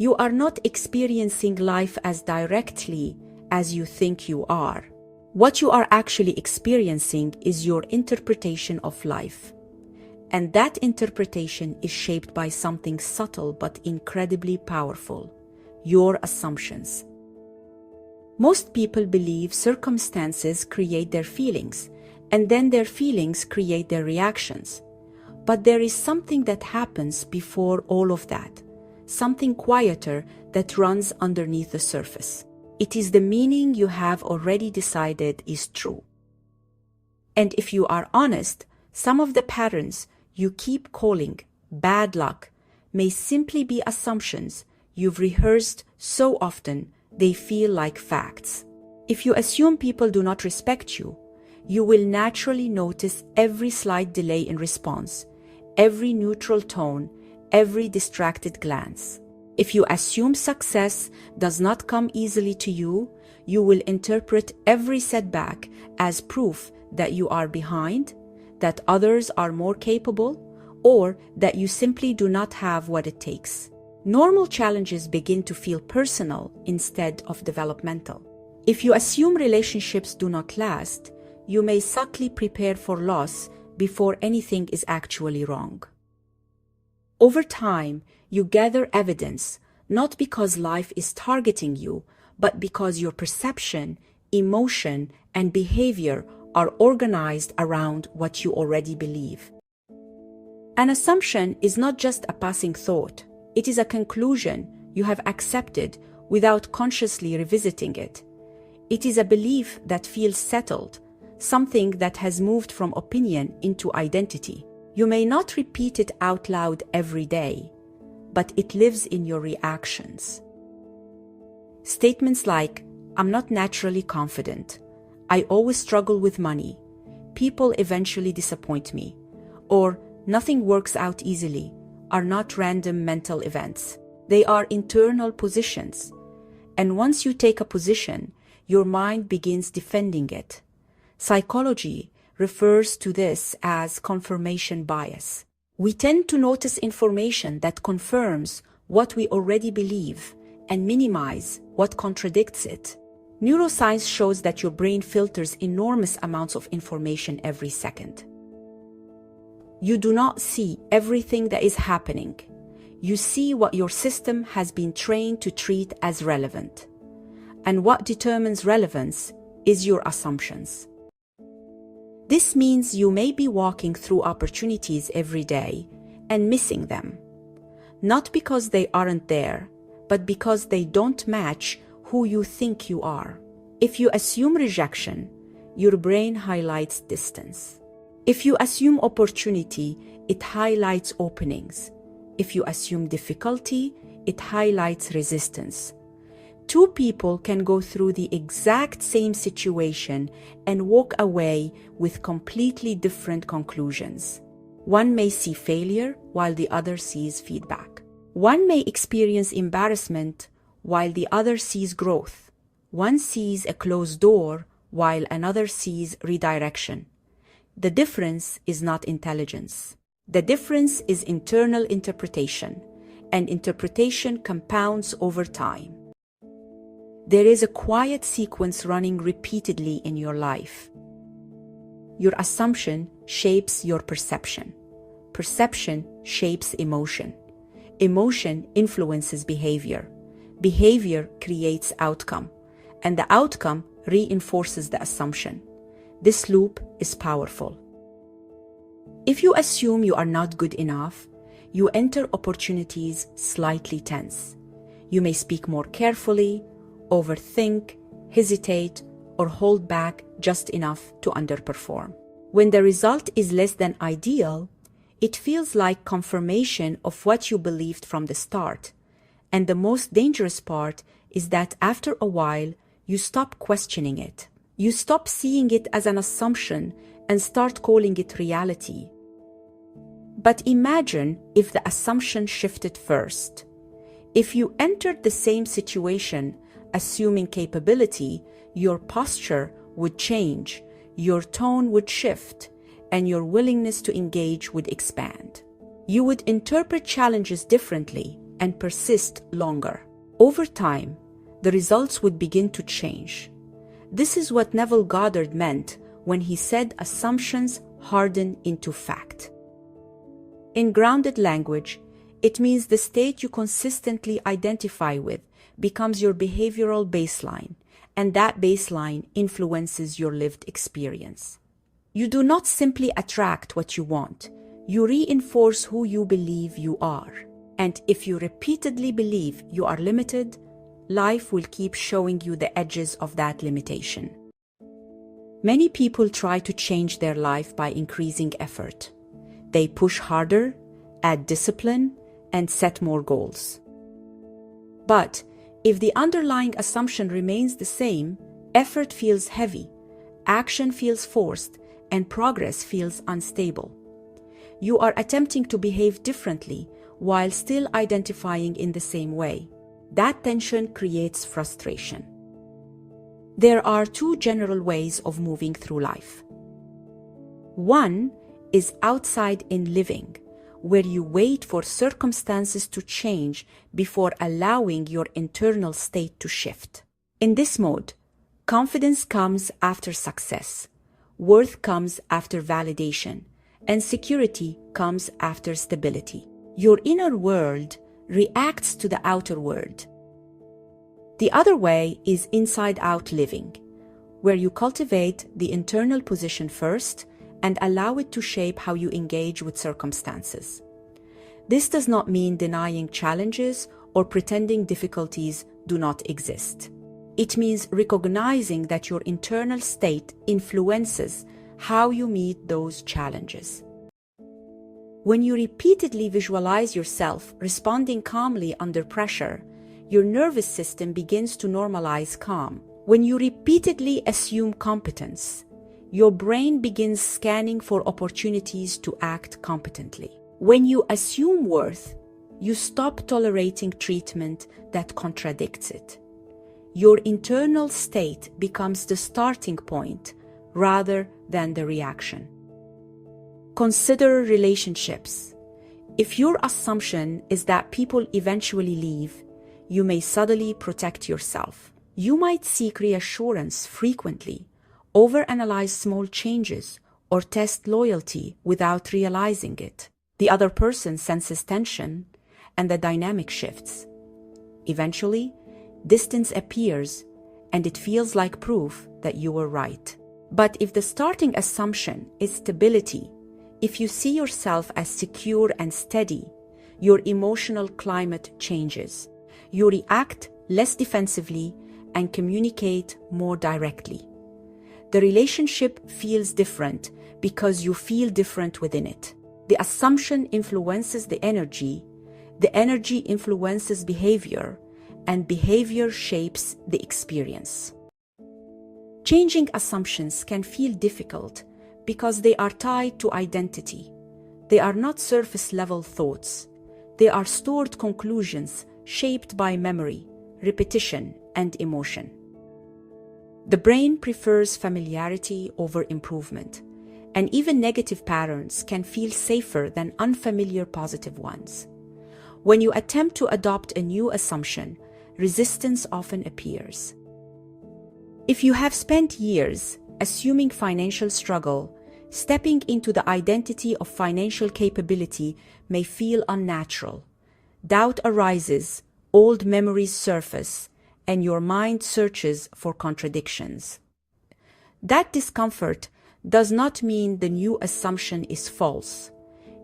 You are not experiencing life as directly as you think you are. What you are actually experiencing is your interpretation of life. And that interpretation is shaped by something subtle but incredibly powerful: your assumptions. Most people believe circumstances create their feelings, and then their feelings create their reactions. But there is something that happens before all of that, something quieter that runs underneath the surface. It is the meaning you have already decided is true. And if you are honest, some of the patterns you keep calling bad luck may simply be assumptions you've rehearsed so often they feel like facts. If you assume people do not respect you, you will naturally notice every slight delay in response, every neutral tone, every distracted glance. If you assume success does not come easily to you, you will interpret every setback as proof that you are behind, that others are more capable, or that you simply do not have what it takes. Normal challenges begin to feel personal instead of developmental. If you assume relationships do not last, you may subtly prepare for loss before anything is actually wrong. Over time, you gather evidence, not because life is targeting you, but because your perception, emotion, and behavior are organized around what you already believe. An assumption is not just a passing thought. It is a conclusion you have accepted without consciously revisiting it. It is a belief that feels settled, something that has moved from opinion into identity. You may not repeat it out loud every day, but it lives in your reactions. Statements like, "I'm not naturally confident," "I always struggle with money," "People eventually disappoint me," or "Nothing works out easily," are not random mental events. They are internal positions. And once you take a position, your mind begins defending it. Psychology refers to this as confirmation bias. We tend to notice information that confirms what we already believe and minimize what contradicts it. Neuroscience shows that your brain filters enormous amounts of information every second. You do not see everything that is happening. You see what your system has been trained to treat as relevant. And what determines relevance is your assumptions. This means you may be walking through opportunities every day and missing them, not because they aren't there, but because they don't match who you think you are. If you assume rejection, your brain highlights distance. If you assume opportunity, it highlights openings. If you assume difficulty, it highlights resistance. Two people can go through the exact same situation and walk away with completely different conclusions. One may see failure while the other sees feedback. One may experience embarrassment while the other sees growth. One sees a closed door while another sees redirection. The difference is not intelligence. The difference is internal interpretation, and interpretation compounds over time. There is a quiet sequence running repeatedly in your life. Your assumption shapes your perception. Perception shapes emotion. Emotion influences behavior. Behavior creates outcome, and the outcome reinforces the assumption. This loop is powerful. If you assume you are not good enough, you enter opportunities slightly tense. You may speak more carefully, overthink, hesitate, or hold back just enough to underperform. When the result is less than ideal, it feels like confirmation of what you believed from the start. And the most dangerous part is that after a while, you stop questioning it. You stop seeing it as an assumption and start calling it reality. But imagine if the assumption shifted first. If you entered the same situation, assuming capability, your posture would change, your tone would shift, and your willingness to engage would expand. You would interpret challenges differently, and persist longer. Over time, the results would begin to change. This is what Neville Goddard meant when he said assumptions harden into fact. In grounded language, it means the state you consistently identify with becomes your behavioral baseline, and that baseline influences your lived experience. You do not simply attract what you want, you reinforce who you believe you are. And if you repeatedly believe you are limited, life will keep showing you the edges of that limitation. Many people try to change their life by increasing effort. They push harder, add discipline, and set more goals. But if the underlying assumption remains the same, effort feels heavy, action feels forced, and progress feels unstable. You are attempting to behave differently while still identifying in the same way. That tension creates frustration. There are two general ways of moving through life. One is outside-in living, where you wait for circumstances to change before allowing your internal state to shift. In this mode, confidence comes after success, worth comes after validation, and security comes after stability. Your inner world reacts to the outer world. The other way is inside-out living, where you cultivate the internal position first and allow it to shape how you engage with circumstances. This does not mean denying challenges or pretending difficulties do not exist. It means recognizing that your internal state influences how you meet those challenges. When you repeatedly visualize yourself responding calmly under pressure, your nervous system begins to normalize calm. When you repeatedly assume competence, your brain begins scanning for opportunities to act competently. When you assume worth, you stop tolerating treatment that contradicts it. Your internal state becomes the starting point rather than the reaction. Consider relationships. If your assumption is that people eventually leave, you may subtly protect yourself. You might seek reassurance frequently, overanalyze small changes, or test loyalty without realizing it. The other person senses tension, and the dynamic shifts. Eventually, distance appears, and it feels like proof that you were right. But if the starting assumption is stability, if you see yourself as secure and steady, your emotional climate changes. You react less defensively and communicate more directly. The relationship feels different because you feel different within it. The assumption influences the energy influences behavior, and behavior shapes the experience. Changing assumptions can feel difficult because they are tied to identity. They are not surface-level thoughts. They are stored conclusions shaped by memory, repetition, and emotion. The brain prefers familiarity over improvement, and even negative patterns can feel safer than unfamiliar positive ones. When you attempt to adopt a new assumption, resistance often appears. If you have spent years assuming financial struggle, stepping into the identity of financial capability may feel unnatural. Doubt arises, old memories surface, and your mind searches for contradictions. That discomfort does not mean the new assumption is false.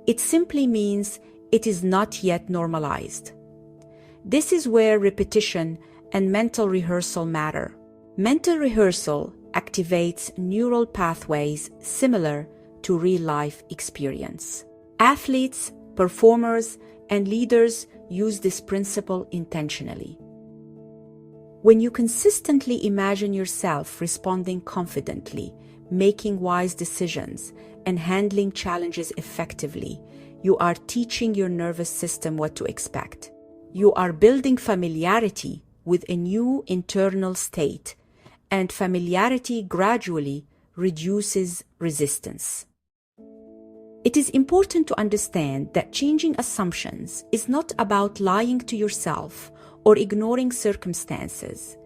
It simply means it is not yet normalized. This is where repetition and mental rehearsal matter. Mental rehearsal activates neural pathways similar to real-life experience. Athletes, performers, and leaders use this principle intentionally. When you consistently imagine yourself responding confidently, making wise decisions, and handling challenges effectively, you are teaching your nervous system what to expect. You are building familiarity with a new internal state, and familiarity gradually reduces resistance. It is important to understand that changing assumptions is not about lying to yourself or ignoring circumstances.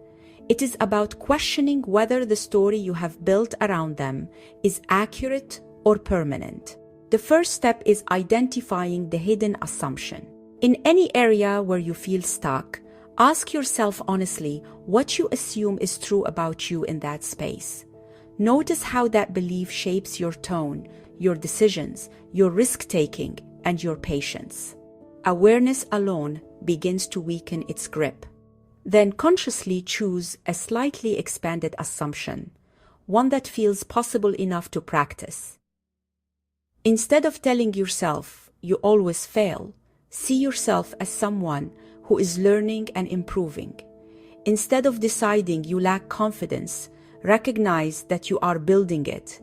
It is about questioning whether the story you have built around them is accurate or permanent. The first step is identifying the hidden assumption. In any area where you feel stuck, ask yourself honestly what you assume is true about you in that space. Notice how that belief shapes your tone, your decisions, your risk-taking, and your patience. Awareness alone begins to weaken its grip. Then consciously choose a slightly expanded assumption, one that feels possible enough to practice. Instead of telling yourself you always fail, see yourself as someone who is learning and improving. Instead of deciding you lack confidence, recognize that you are building it.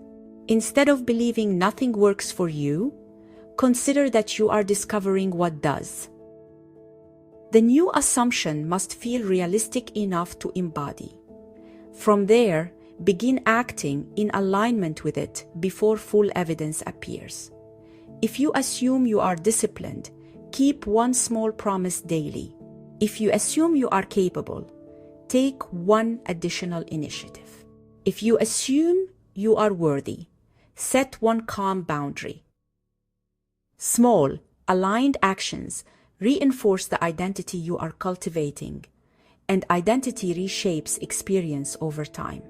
Instead of believing nothing works for you, consider that you are discovering what does. The new assumption must feel realistic enough to embody. From there, begin acting in alignment with it before full evidence appears. If you assume you are disciplined, keep one small promise daily. If you assume you are capable, take one additional initiative. If you assume you are worthy, set one calm boundary. Small, aligned actions reinforce the identity you are cultivating, and identity reshapes experience over time.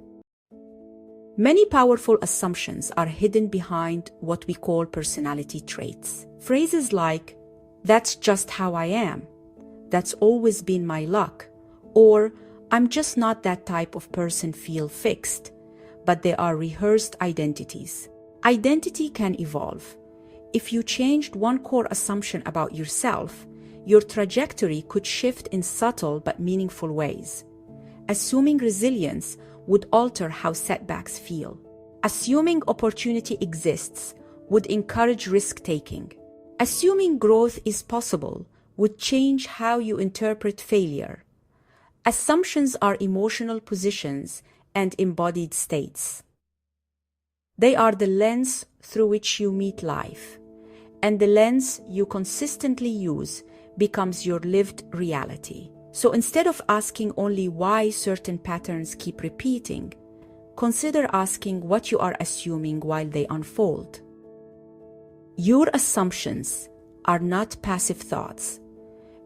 Many powerful assumptions are hidden behind what we call personality traits. Phrases like, "That's just how I am," "That's always been my luck," or "I'm just not that type of person" feel fixed, but they are rehearsed identities. Identity can evolve. If you changed one core assumption about yourself, your trajectory could shift in subtle but meaningful ways. Assuming resilience would alter how setbacks feel. Assuming opportunity exists would encourage risk-taking. Assuming growth is possible would change how you interpret failure. Assumptions are emotional positions and embodied states. They are the lens through which you meet life, and the lens you consistently use becomes your lived reality. So instead of asking only why certain patterns keep repeating, consider asking what you are assuming while they unfold. Your assumptions are not passive thoughts.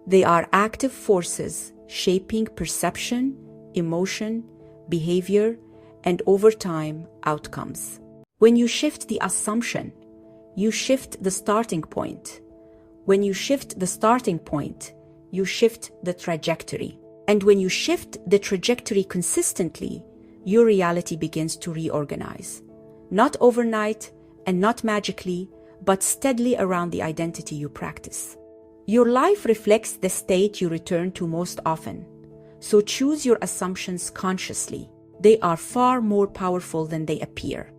They are active forces shaping perception, emotion, behavior, and over time, outcomes. When you shift the assumption, you shift the starting point. When you shift the starting point, you shift the trajectory. And when you shift the trajectory consistently, your reality begins to reorganize. Not overnight and not magically, but steadily around the identity you practice. Your life reflects the state you return to most often. So choose your assumptions consciously. They are far more powerful than they appear.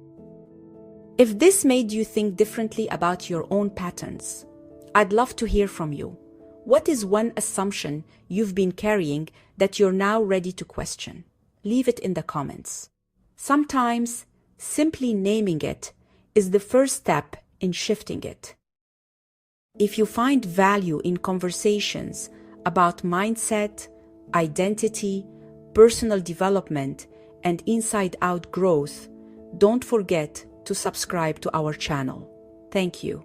If this made you think differently about your own patterns, I'd love to hear from you. What is one assumption you've been carrying that you're now ready to question? Leave it in the comments. Sometimes, simply naming it is the first step in shifting it. If you find value in conversations about mindset, identity, personal development, and inside-out growth, don't forget to subscribe to our channel. Thank you.